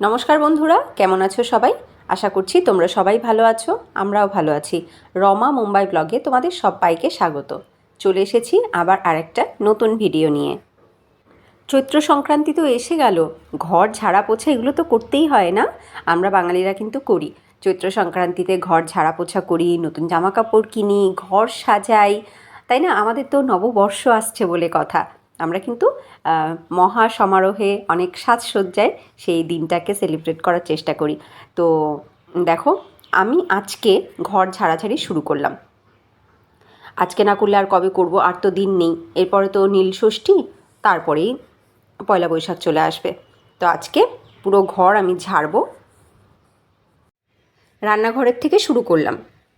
নমস্কার বন্ধুরা, কেমন আছো সবাই? আশা করছি তোমরা সবাই ভালো আছো, আমরাও ভালো আছি। রমা মুম্বাই ব্লগে তোমাদের সবাইকে স্বাগত। চলে এসেছি আবার আরেকটা নতুন ভিডিও নিয়ে। চৈত্র সংক্রান্তি তো এসে গেল, ঘর ঝাড়া পোছা এগুলো তো করতেই হয় না? আমরা বাঙালিরা কিন্তু করি। চৈত্র সংক্রান্তিতে ঘর ঝাড়া পোছা করি, নতুন জামা কাপড় কিনি, ঘর সাজাই, তাই না? আমাদের তো নববর্ষ আসছে বলে কথা। আমরা কিন্তু মহা সমারোহে অনেক সাজসজ্জায় সেই দিনটাকে সেলিব্রেট করার চেষ্টা করি। তো দেখো, আমি আজকে ঘর ঝাড়াঝাড়ি শুরু করলাম। আজকে না করলে আর কবে করব? আর তো দিন নেই। এরপরে তো নীল ষষ্ঠী, তারপরেই পয়লা বৈশাখ চলে আসবে। তো আজকে পুরো ঘর আমি ঝাড়বো। রান্নাঘরের থেকে শুরু করলাম।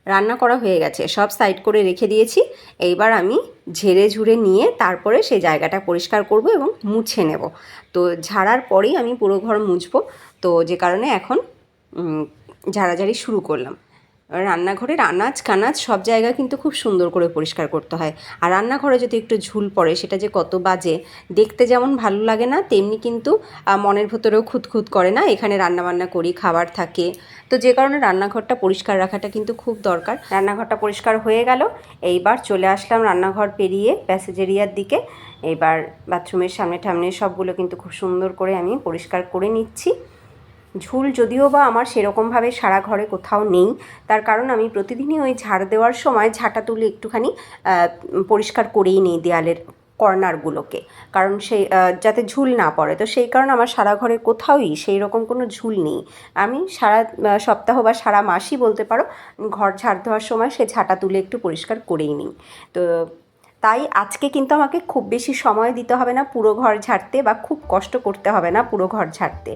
রান্না করা হয়ে গেছে, সব সাইড করে রেখে দিয়েছি। এইবার আমি ঝেড়ে ঝুড়ে নিয়ে তারপরে সেই জায়গাটা পরিষ্কার করব এবং মুছে নেব। তো ঝাড়ার পরেই আমি পুরো ঘর মুছবো। তো যে কারণে এখন ঝাড়াঝাড়ি শুরু করলাম। রান্নাঘরের আনাজ কানাজ সব জায়গা কিন্তু খুব সুন্দর করে পরিষ্কার করতে হয়। আর রান্নাঘরে যদি একটু ঝুল পড়ে, সেটা যে কত বাজে, দেখতে যেমন ভালো লাগে না, তেমনি কিন্তু মনের ভেতরেও খুঁতখুত করে না। এখানে রান্নাবান্না করি, খাবার থাকে, তো যে কারণে রান্নাঘরটা পরিষ্কার রাখাটা কিন্তু খুব দরকার। রান্নাঘরটা পরিষ্কার হয়ে গেল। এইবার চলে আসলাম রান্নাঘর পেরিয়ে প্যাসেজ এরিয়ার দিকে। এইবার বাথরুমের সামনে টামনে সবগুলো কিন্তু খুব সুন্দর করে আমি পরিষ্কার করে নিচ্ছি। ঝুল যদিও বা আমার সেরকমভাবে সারা ঘরে কোথাও নেই, তার কারণ আমি প্রতিদিনই ওই ঝাড় দেওয়ার সময় ঝাঁটা তুলে একটুখানি পরিষ্কার করেই নিই দেয়ালের কর্নারগুলোকে, কারণ সেই যাতে ঝুল না পড়ে। তো সেই কারণে আমার সারা ঘরে কোথাওই সেই রকম কোনো ঝুল নেই। আমি সারা সপ্তাহ বা সারা মাসই বলতে পারো ঘর ঝাড় দেওয়ার সময় সে ঝাঁটা তুলে একটু পরিষ্কার করেই নিই। তো তাই আজকে কিন্তু আমাকে খুব বেশি সময় দিতে হবে না পুরো ঘর ঝাড়তে, বা খুব কষ্ট করতে হবে না পুরো ঘর ঝাড়তে।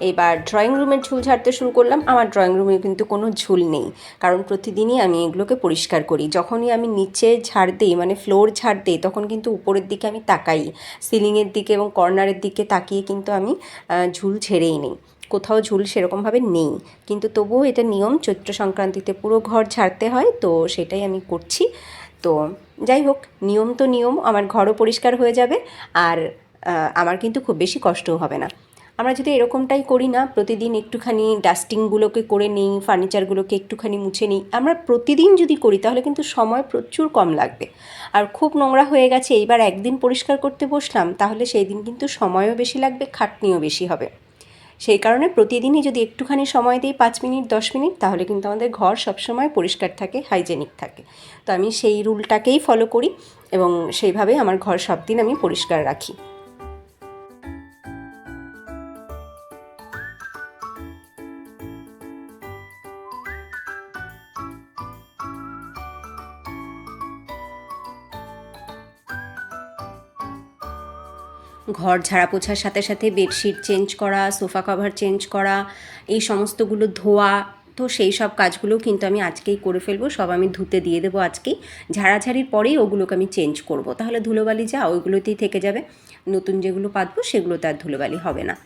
এবার ড্রয়িং রুমের ঝুল ঝাড়তে শুরু করলাম। আমার ড্রয়িং রুমে কিন্তু কোনো ঝুল নেই, কারণ প্রতিদিনই আমি এগুলোকে পরিষ্কার করি। যখনই আমি নিচে ঝাড় দিই, মানে ফ্লোর ঝাড় দিই, তখন কিন্তু উপরের দিকে আমি তাকাই, সিলিংয়ের দিকে এবং কর্নারের দিকে তাকিয়ে কিন্তু আমি ঝুল ঝেড়েই নিই। কোথাও ঝুল সেরকমভাবে নেই, কিন্তু তবুও এটা নিয়ম, চৈত্র সংক্রান্তিতে পুরো ঘর ঝাড়তে হয়, তো সেটাই আমি করছি। তো যাই হোক, নিয়ম তো নিয়ম, আমার ঘরও পরিষ্কার হয়ে যাবে, আর আমার কিন্তু খুব বেশি কষ্টও হবে না। আমরা যদি এরকমটাই করি না, প্রতিদিন একটুখানি ডাস্টিংগুলোকে করে নিই, ফার্নিচারগুলোকে একটুখানি মুছে নিই, আমরা প্রতিদিন যদি করি তাহলে কিন্তু সময় প্রচুর কম লাগবে। আর খুব নোংরা হয়ে গেছে, এইবার একদিন পরিষ্কার করতে বসলাম, তাহলে সেই দিন কিন্তু সময়ও বেশি লাগবে, খাটনিও বেশি হবে। সেই কারণে প্রতিদিনই যদি একটুখানি সময় দিই, 5 মিনিট 10 মিনিট, তাহলে কিন্তু আমাদের ঘর সবসময় পরিষ্কার থাকে, হাইজেনিক থাকে। তো আমি সেই রুলটাকেই ফলো করি এবং সেইভাবেই আমার ঘর সব দিন আমি পরিষ্কার রাখি। ঘর ঝাড়া পোছার সাথে সাথে বেডশিট চেঞ্জ করা, সোফা কভার চেঞ্জ করা, এই সমস্তগুলো ধোয়া, তো সেই সব কাজগুলোও কিন্তু আমি আজকেই করে ফেলবো। সব আমি ধুতে দিয়ে দেবো আজকেই। ঝাড়াঝাড়ির পরেই ওগুলোকে আমি চেঞ্জ করব, তাহলে ধুলোবালি যা ওইগুলোতেই থেকে যাবে। নতুন যেগুলো পাতবো সেগুলোতে আর ধুলোবালি হবে না।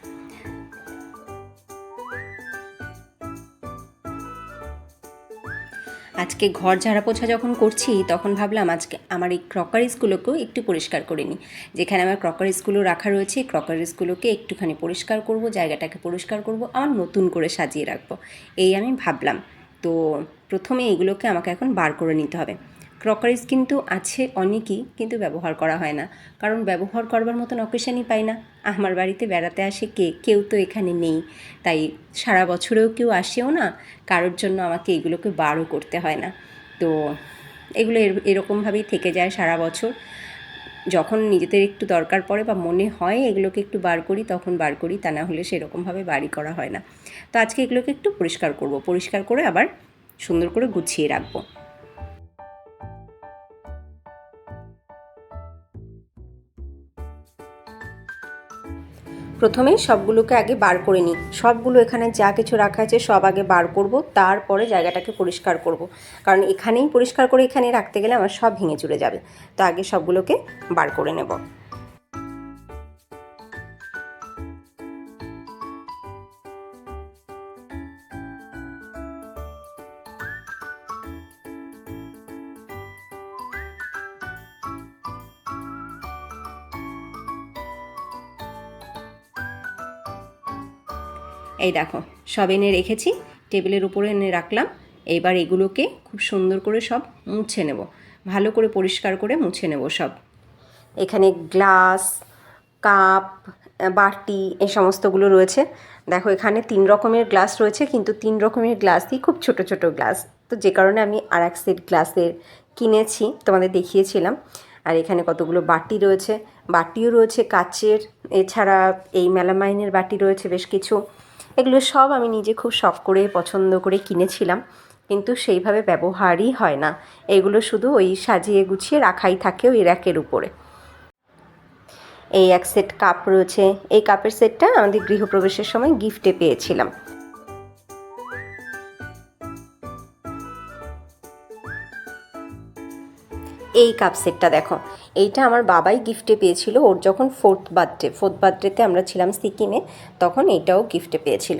আজকে ঘর ঝাড়া পোছা যখন করছি, তখন ভাবলাম আজকে আমার এই ক্রকারিসগুলোকেও একটু পরিষ্কার করে নিই। যেখানে আমার ক্রকারিসগুলো রাখা রয়েছে, ক্রকারিসগুলোকে একটুখানি পরিষ্কার করব, জায়গাটাকে পরিষ্কার করব, আমার নতুন করে সাজিয়ে রাখবো, এই আমি ভাবলাম। তো প্রথমে এগুলোকে আমাকে এখন বার করে নিতে হবে। ক্রকারিস কিন্তু আছে অনেকই, কিন্তু ব্যবহার করা হয় না, কারণ ব্যবহার করবার মতন অকেশানই পাই না। আমার বাড়িতে বেড়াতে আসে কে, কেউ তো এখানে নেই, তাই সারা বছরেও কেউ আসেও না, কারোর জন্য আমাকে এগুলোকে বারও করতে হয় না। তো এগুলো এরকমভাবেই থেকে যায় সারা বছর। যখন নিজেদের একটু দরকার পড়ে বা মনে হয় এগুলোকে একটু বার করি, তখন বার করি, তা না হলে সেরকমভাবে বারই করা হয় না। তো আজকে এগুলোকে একটু পরিষ্কার করব, পরিষ্কার করে আবার সুন্দর করে গুছিয়ে রাখবো। প্রথমে সবগুলোকে আগে বার করে নিই, সবগুলো এখানে যা কিছু রাখা আছে সব আগে বার করব, তারপরে জায়গাটাকে পরিষ্কার করব, কারণ এখানেই পরিষ্কার করে এখানে রাখতে গেলে আমার সব ভেঙে চুরে যাবে। তো আগে সবগুলোকে বার করে নেব। এই দেখো সব এনে রেখেছি, টেবিলের উপরে এনে রাখলাম। এইবার এগুলোকে খুব সুন্দর করে সব মুছে নেব, ভালো করে পরিষ্কার করে মুছে নেব সব। এখানে গ্লাস, কাপ, বাটি এই সমস্তগুলো রয়েছে। দেখো এখানে 3 রকমের গ্লাস রয়েছে, কিন্তু 3 রকমের গ্লাসই খুব ছোট ছোট গ্লাস, তো যে কারণে আমি আর এক সেট গ্লাসের কিনেছি, তোমাদের দেখিয়েছিলাম। আর এখানে কতগুলো বাটি রয়েছে, বাটিও রয়েছে কাচের, এছাড়া এই মেলামাইনের বাটি রয়েছে বেশ কিছু। এগুলো সব আমি নিজে খুব শখ করে পছন্দ করে কিনেছিলাম, কিন্তু সেইভাবে ব্যবহারই হয় না। এগুলো শুধু ওই সাজিয়ে গুছিয়ে রাখাই থাকে ওই র্যাকের উপরে। এই এক সেট কাপ রয়েছে, এই কাপের সেটটা আমাদের গৃহপ্রবেশের সময় গিফটে পেয়েছিলাম। এই কাপ সেটটা দেখো, এইটা আমার বাবাই গিফটে পেয়েছিল ওর যখন 4th বার্থডেতে আমরা ছিলাম সিকিমে, তখন এইটাও গিফটে পেয়েছিল।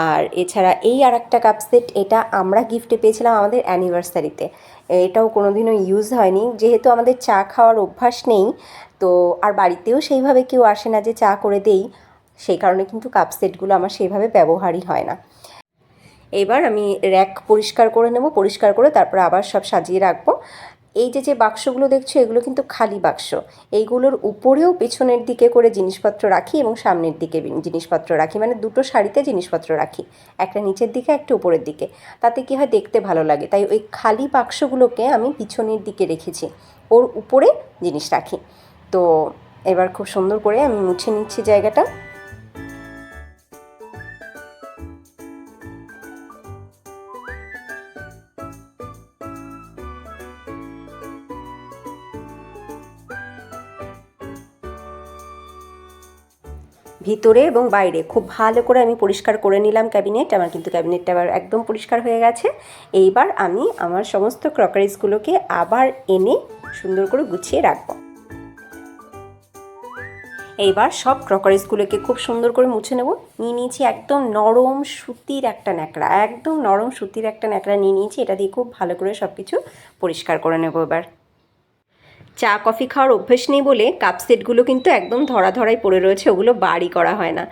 আর এছাড়া এই আর একটা কাপ সেট, এটা আমরা গিফটে পেয়েছিলাম আমাদের অ্যানিভার্সারিতে। এটাও কোনোদিনও ইউজ হয়নি, যেহেতু আমাদের চা খাওয়ার অভ্যাস নেই, তো আর বাড়িতেও সেইভাবে কেউ আসে না যে চা করে দেই, সেই কারণে কিন্তু কাপ সেটগুলো আমার সেইভাবে ব্যবহারই হয় না। এবার আমি র্যাক পরিষ্কার করে নেব, পরিষ্কার করে তারপর আবার সব সাজিয়ে রাখবো। এই যে বাক্সগুলো দেখছো, এগুলো কিন্তু খালি বাক্স। এইগুলোর উপরেও পেছনের দিকে করে জিনিসপত্র রাখি এবং সামনের দিকে জিনিসপত্র রাখি, মানে দুটো সারিতে জিনিসপত্র রাখি, একটা নিচের দিকে একটা উপরের দিকে। তাতে কি হয়, দেখতে ভালো লাগে। তাই ওই খালি বাক্সগুলোকে আমি পিছনের দিকে রেখেছি, ওর উপরে জিনিস রাখি। তো এবার খুব সুন্দর করে আমি মুছে নিচ্ছি জায়গাটা। ভিতরে এবং বাইরে খুব ভালো করে আমি পরিষ্কার করে নিলাম ক্যাবিনেট। আমার কিন্তু ক্যাবিনেটটা আবার একদম পরিষ্কার হয়ে গেছে। এইবার আমি আমার সমস্ত ক্রকারিজগুলোকে আবার এনে সুন্দর করে গুছিয়ে রাখব। এইবার সব ক্রকারিজগুলোকে খুব সুন্দর করে মুছে নেব। নিয়ে নিয়েছি একদম নরম সুতির একটা ন্যাকড়া, একদম নরম সুতির একটা ন্যাকড়া নিয়ে নিয়েছি। এটা দিয়ে খুব ভালো করে সব কিছু পরিষ্কার করে নেব। এবার চা কফি খাওয়ার অভ্যেস নেই বলে কাপ সেটগুলো কিন্তু একদম ধরাই পড়ে রয়েছে, ওগুলো বারই করা হয় না।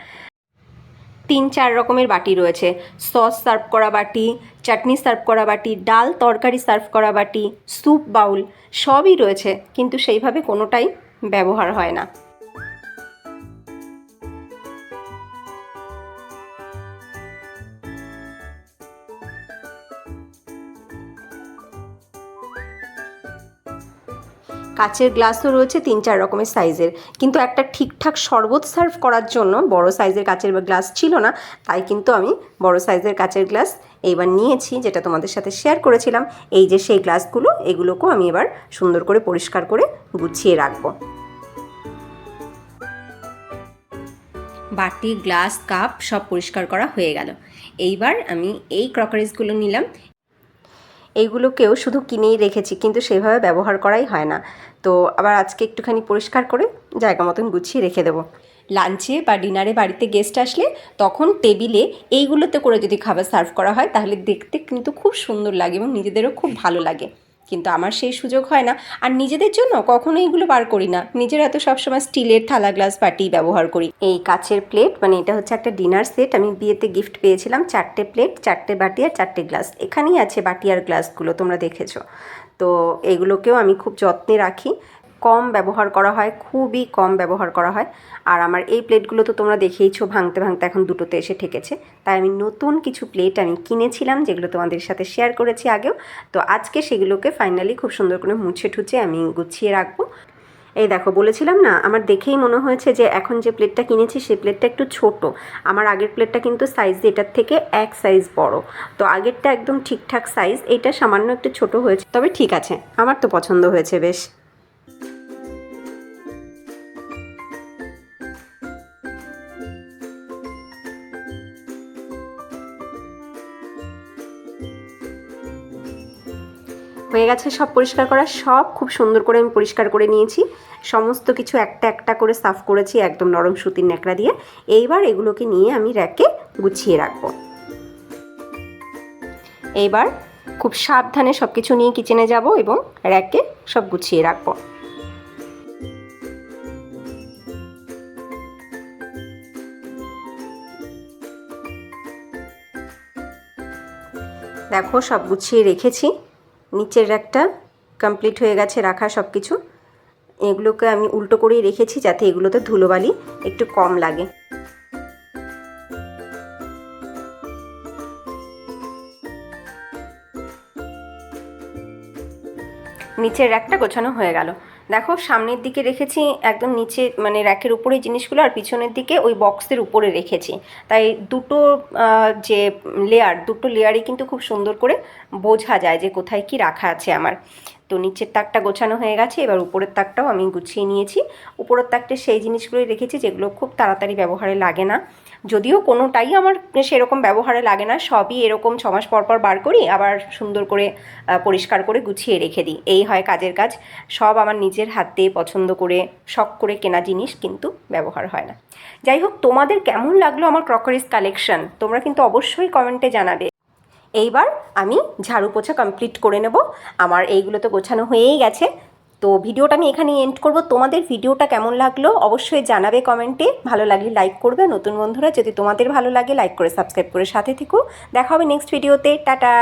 3-4 রকমের বাটি রয়েছে, সস সার্ভ করা বাটি, চাটনি সার্ভ করা বাটি, ডাল তরকারি সার্ভ করা বাটি, স্যুপ বাউল সবই রয়েছে, কিন্তু সেইভাবে কোনোটাই ব্যবহার হয় না। কাচের গ্লাসও রয়েছে 3-4 রকমের সাইজের, কিন্তু একটা ঠিকঠাক শরবত সার্ভ করার জন্য বড় সাইজের কাচের গ্লাস ছিল না, তাই কিন্তু আমি বড় সাইজের কাচের গ্লাস এইবার নিয়েছি, যেটা তোমাদের সাথে শেয়ার করেছিলাম। এই যে সেই গ্লাসগুলো, এগুলোকেও আমি এবার সুন্দর করে পরিষ্কার করে গুছিয়ে রাখবো। বাটি, গ্লাস, কাপ সব পরিষ্কার করা হয়ে গেল। এইবার আমি এই ক্রকারিজগুলো নিলাম। এইগুলোকেও শুধু কিনেই রেখেছি, কিন্তু সেভাবে ব্যবহার করাই হয় না। তো আবার আজকে একটুখানি পরিষ্কার করে জায়গা মতন গুছিয়ে রেখে দেবো। লাঞ্চে বা ডিনারে বাড়িতে গেস্ট আসলে তখন টেবিলে এইগুলোতে করে যদি খাবার সার্ভ করা হয়, তাহলে দেখতে কিন্তু খুব সুন্দর লাগে এবং নিজেদেরও খুব ভালো লাগে। কিন্তু আমার সেই সুযোগ হয় না, আর নিজেদের জন্য কখনো এইগুলো বার করি না। নিজেরা তো সবসময় স্টিলের থালা, গ্লাস, বাটি ব্যবহার করি। এই কাচের প্লেট, মানে এটা হচ্ছে একটা ডিনার সেট, আমি বিয়েতে গিফট পেয়েছিলাম। 4টে প্লেট, 4টে বাটি আর 4টে গ্লাস। এখানেই আছে বাটি আর গ্লাসগুলো, তোমরা দেখেছো। তো এগুলোকেও আমি খুব যত্নে রাখি, কম ব্যবহার করা হয়, খুবই কম ব্যবহার করা হয়। আর আমার এই প্লেটগুলো তো তোমরা দেখেইছো, ভাঙতে ভাঙতে এখন দুটোতে এসে ঠেকেছে। তাই আমি নতুন কিছু প্লেট আমি কিনেছিলাম, যেগুলো তোমাদের সাথে শেয়ার করেছি আগেও। তো আজকে সেগুলোকে ফাইনালি খুব সুন্দর করে মুছে ঠুছে আমি গুছিয়ে রাখবো। এই দেখো, বলেছিলাম না, আমার দেখেই মনে হয়েছে যে এখন যে প্লেটটা কিনেছি সেই প্লেটটা একটু ছোট। আমার আগের প্লেটটা কিন্তু সাইজ এটার থেকে এক সাইজ বড়। তো আগেরটা একদম ঠিকঠাক সাইজ, এটা সামান্য একটু ছোট হয়েছে, তবে ঠিক আছে, আমার তো পছন্দ হয়েছে বেশ। হয়ে গেছে সব পরিষ্কার করা, সব খুব সুন্দর করে আমি পরিষ্কার করে নিয়েছি। সমস্ত কিছু একটা একটা করে সাফ করেছি একদম নরম সুতির ন্যাকড়া দিয়ে। এইবার এগুলোকে নিয়ে আমি র্যাকে গুছিয়ে রাখবো। এইবার খুব সাবধানে সব কিছু নিয়ে কিচেনে যাব এবং র্যাকে সব গুছিয়ে রাখবো। দেখো সব গুছিয়ে রেখেছি, নিচের র্যাকটা কমপ্লিট হয়ে গেছে রাখা সব কিছু। এগুলোকে আমি উল্টো করেই রেখেছি যাতে এগুলোতে ধুলোবালি একটু কম লাগে। নিচের র্যাকটা গোছানো হয়ে গেল। দেখো সামনের দিকে রেখেছি একদম নিচে, মানে র্যাকের উপরে জিনিসগুলো, আর পিছনের দিকে ওই বক্সের উপরে রেখেছি। তাই দুটো যে লেয়ার, দুটো লেয়ারই কিন্তু খুব সুন্দর করে বোঝা যায় যে কোথায় কি রাখা আছে আমার। তো নিচের তাকটা গোছানো হয়ে গেছে, এবার উপরের তাকটাও আমি গুছিয়ে নিয়েছি। উপরের তাকটা সেই জিনিসগুলোই রেখেছি যেগুলো খুব তাড়াতাড়ি ব্যবহারে লাগে না, যদিও কোনোটাই আমার সেরকম ব্যবহারে লাগে না, সবই এরকম 6 মাস পর পর বার করি, আবার সুন্দর করে পরিষ্কার করে গুছিয়ে রেখে দিই। এই হয় কাজের কাজ। সব আমার নিজের হাতে পছন্দ করে শখ করে কেনা জিনিস, কিন্তু ব্যবহার হয় না। যাই হোক, তোমাদের কেমন লাগলো আমার ক্রকারিজ কালেকশন তোমরা কিন্তু অবশ্যই কমেন্টে জানাবে। এইবার আমি ঝাড়ু পোছা কমপ্লিট করে নেব। আমার এইগুলো তো গোছানো হয়েই গেছে। তো ভিডিওটা আমি এখানেই এন্ড করব। তোমাদের ভিডিওটা কেমন লাগলো অবশ্যই জানাবে কমেন্টে। ভালো লাগলে লাইক করবে। নতুন বন্ধুরা যদি তোমাদের ভালো লাগে লাইক করে সাবস্ক্রাইব করে সাথে থেকো। দেখা হবে নেক্সট ভিডিওতে। টাটা।